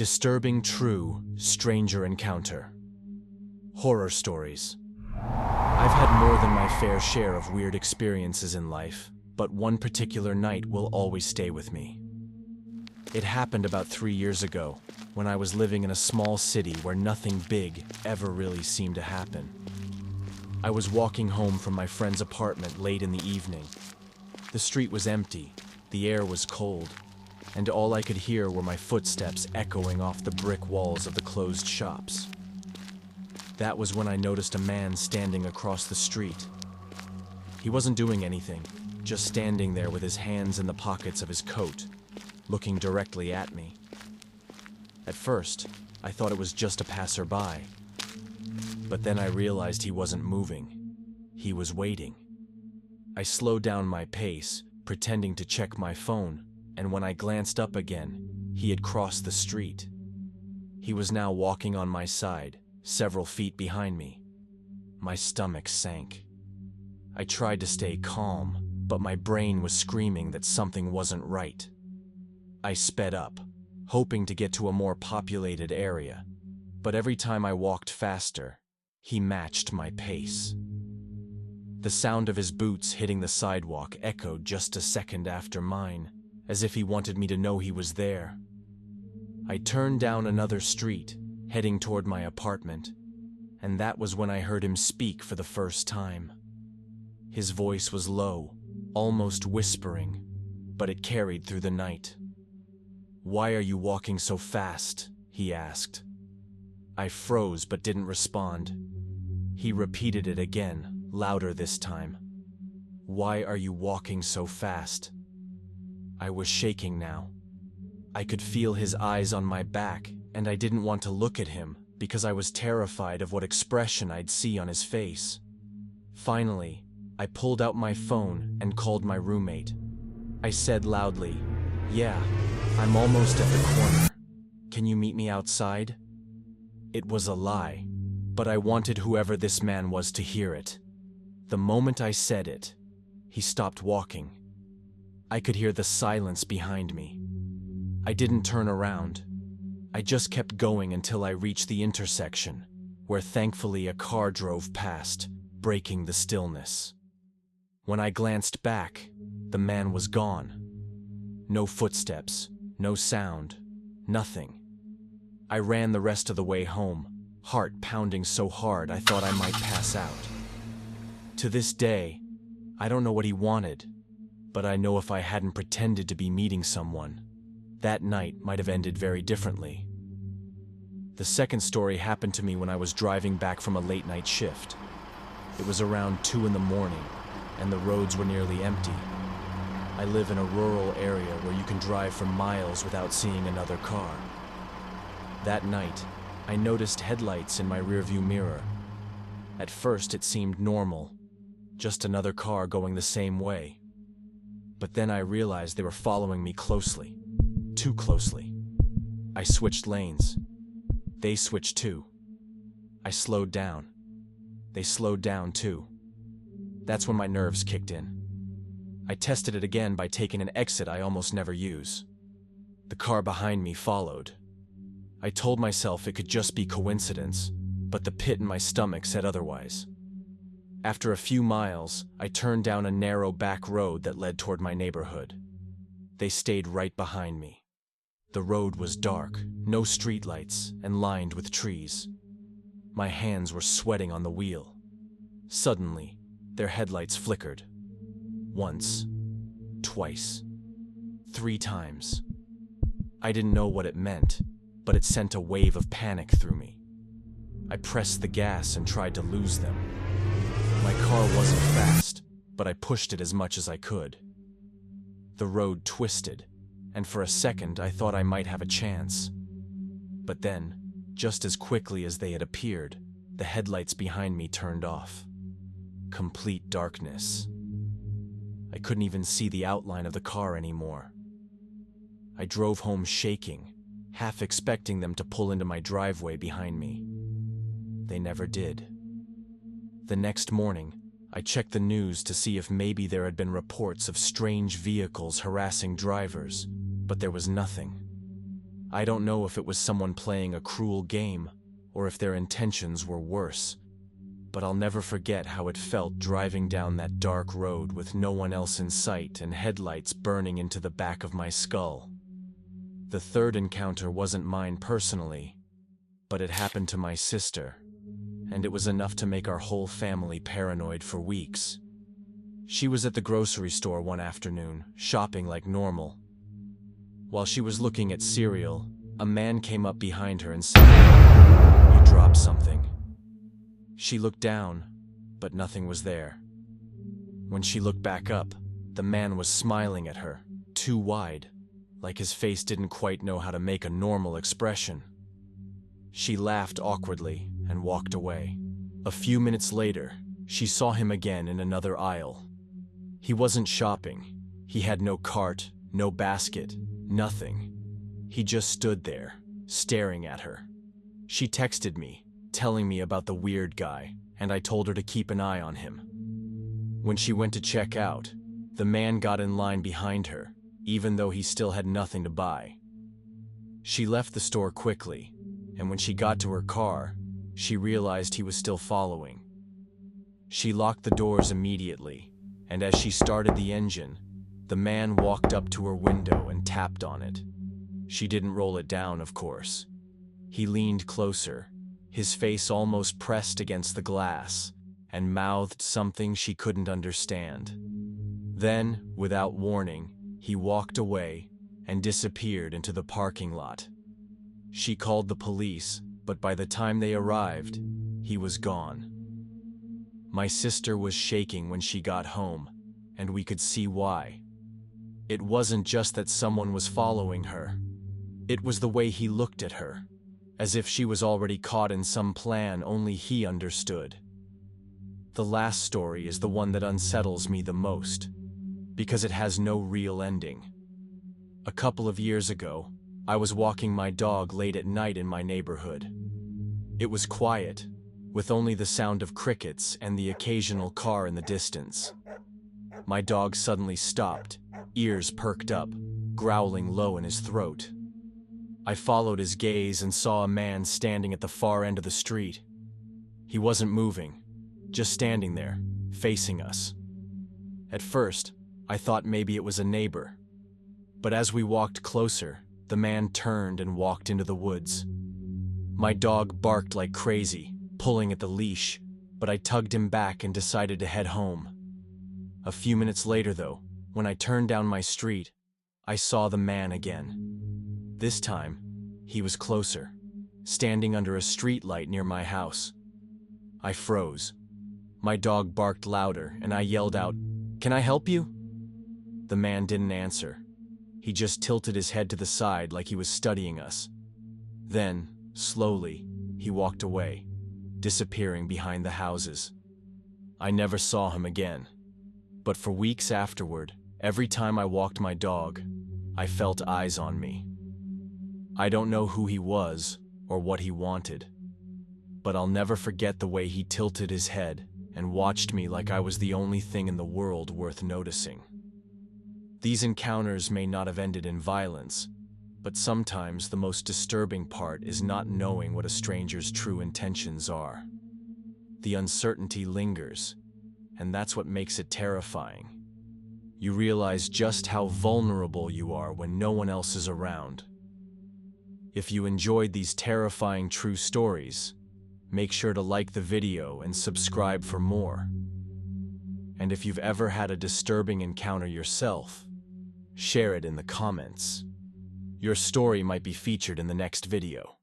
Disturbing true stranger encounter. Horror stories. I've had more than my fair share of weird experiences in life, but one particular night will always stay with me. It happened about 3 years ago, when I was living in a small city where nothing big ever really seemed to happen. I was walking home from my friend's apartment late in the evening. The street was empty, the air was cold, and all I could hear were my footsteps echoing off the brick walls of the closed shops. That was when I noticed a man standing across the street. He wasn't doing anything, just standing there with his hands in the pockets of his coat, looking directly at me. At first, I thought it was just a passerby, but then I realized he wasn't moving. He was waiting. I slowed down my pace, pretending to check my phone, and when I glanced up again, he had crossed the street. He was now walking on my side, several feet behind me. My stomach sank. I tried to stay calm, but my brain was screaming that something wasn't right. I sped up, hoping to get to a more populated area, but every time I walked faster, he matched my pace. The sound of his boots hitting the sidewalk echoed just a second after mine, as if he wanted me to know he was there. I turned down another street, heading toward my apartment, and that was when I heard him speak for the first time. His voice was low, almost whispering, but it carried through the night. "Why are you walking so fast?" he asked. I froze but didn't respond. He repeated it again, louder this time. "Why are you walking so fast?" I was shaking now. I could feel his eyes on my back, and I didn't want to look at him because I was terrified of what expression I'd see on his face. Finally, I pulled out my phone and called my roommate. I said loudly, "Yeah, I'm almost at the corner. Can you meet me outside?" It was a lie, but I wanted whoever this man was to hear it. The moment I said it, he stopped walking. I could hear the silence behind me. I didn't turn around. I just kept going until I reached the intersection, where thankfully a car drove past, breaking the stillness. When I glanced back, the man was gone. No footsteps, no sound, nothing. I ran the rest of the way home, heart pounding so hard I thought I might pass out. To this day, I don't know what he wanted, but I know if I hadn't pretended to be meeting someone, that night might have ended very differently. The second story happened to me when I was driving back from a late-night shift. It was around 2 in the morning, and the roads were nearly empty. I live in a rural area where you can drive for miles without seeing another car. That night, I noticed headlights in my rearview mirror. At first it seemed normal, just another car going the same way. But then I realized they were following me closely, too closely. I switched lanes. They switched too. I slowed down. They slowed down too. That's when my nerves kicked in. I tested it again by taking an exit I almost never use. The car behind me followed. I told myself it could just be coincidence, but the pit in my stomach said otherwise. After a few miles, I turned down a narrow back road that led toward my neighborhood. They stayed right behind me. The road was dark, no streetlights, and lined with trees. My hands were sweating on the wheel. Suddenly, their headlights flickered. Once, twice, 3 times. I didn't know what it meant, but it sent a wave of panic through me. I pressed the gas and tried to lose them. My car wasn't fast, but I pushed it as much as I could. The road twisted, and for a second I thought I might have a chance. But then, just as quickly as they had appeared, the headlights behind me turned off. Complete darkness. I couldn't even see the outline of the car anymore. I drove home shaking, half expecting them to pull into my driveway behind me. They never did. The next morning, I checked the news to see if maybe there had been reports of strange vehicles harassing drivers, but there was nothing. I don't know if it was someone playing a cruel game or if their intentions were worse, but I'll never forget how it felt driving down that dark road with no one else in sight and headlights burning into the back of my skull. The third encounter wasn't mine personally, but it happened to my sister, and it was enough to make our whole family paranoid for weeks. She was at the grocery store one afternoon, shopping like normal. While she was looking at cereal, a man came up behind her and said, "You dropped something." She looked down, but nothing was there. When she looked back up, the man was smiling at her, too wide, like his face didn't quite know how to make a normal expression. She laughed awkwardly and walked away. A few minutes later, she saw him again in another aisle. He wasn't shopping. He had no cart, no basket, nothing. He just stood there, staring at her. She texted me, telling me about the weird guy, and I told her to keep an eye on him. When she went to check out, the man got in line behind her, even though he still had nothing to buy. She left the store quickly, and when she got to her car, she realized he was still following. She locked the doors immediately, and as she started the engine, the man walked up to her window and tapped on it. She didn't roll it down, of course. He leaned closer, his face almost pressed against the glass, and mouthed something she couldn't understand. Then, without warning, he walked away and disappeared into the parking lot. She called the police, but by the time they arrived, he was gone. My sister was shaking when she got home, and we could see why. It wasn't just that someone was following her. It was the way he looked at her, as if she was already caught in some plan only he understood. The last story is the one that unsettles me the most, because it has no real ending. A couple of years ago, I was walking my dog late at night in my neighborhood. It was quiet, with only the sound of crickets and the occasional car in the distance. My dog suddenly stopped, ears perked up, growling low in his throat. I followed his gaze and saw a man standing at the far end of the street. He wasn't moving, just standing there, facing us. At first, I thought maybe it was a neighbor. But as we walked closer, the man turned and walked into the woods. My dog barked like crazy, pulling at the leash, but I tugged him back and decided to head home. A few minutes later, though, when I turned down my street, I saw the man again. This time, he was closer, standing under a street light near my house. I froze. My dog barked louder, and I yelled out, "Can I help you?" The man didn't answer. He just tilted his head to the side like he was studying us. Then, slowly, he walked away, disappearing behind the houses. I never saw him again. But for weeks afterward, every time I walked my dog, I felt eyes on me. I don't know who he was or what he wanted, but I'll never forget the way he tilted his head and watched me like I was the only thing in the world worth noticing. These encounters may not have ended in violence, but sometimes the most disturbing part is not knowing what a stranger's true intentions are. The uncertainty lingers, and that's what makes it terrifying. You realize just how vulnerable you are when no one else is around. If you enjoyed these terrifying true stories, make sure to like the video and subscribe for more. And if you've ever had a disturbing encounter yourself, share it in the comments. Your story might be featured in the next video.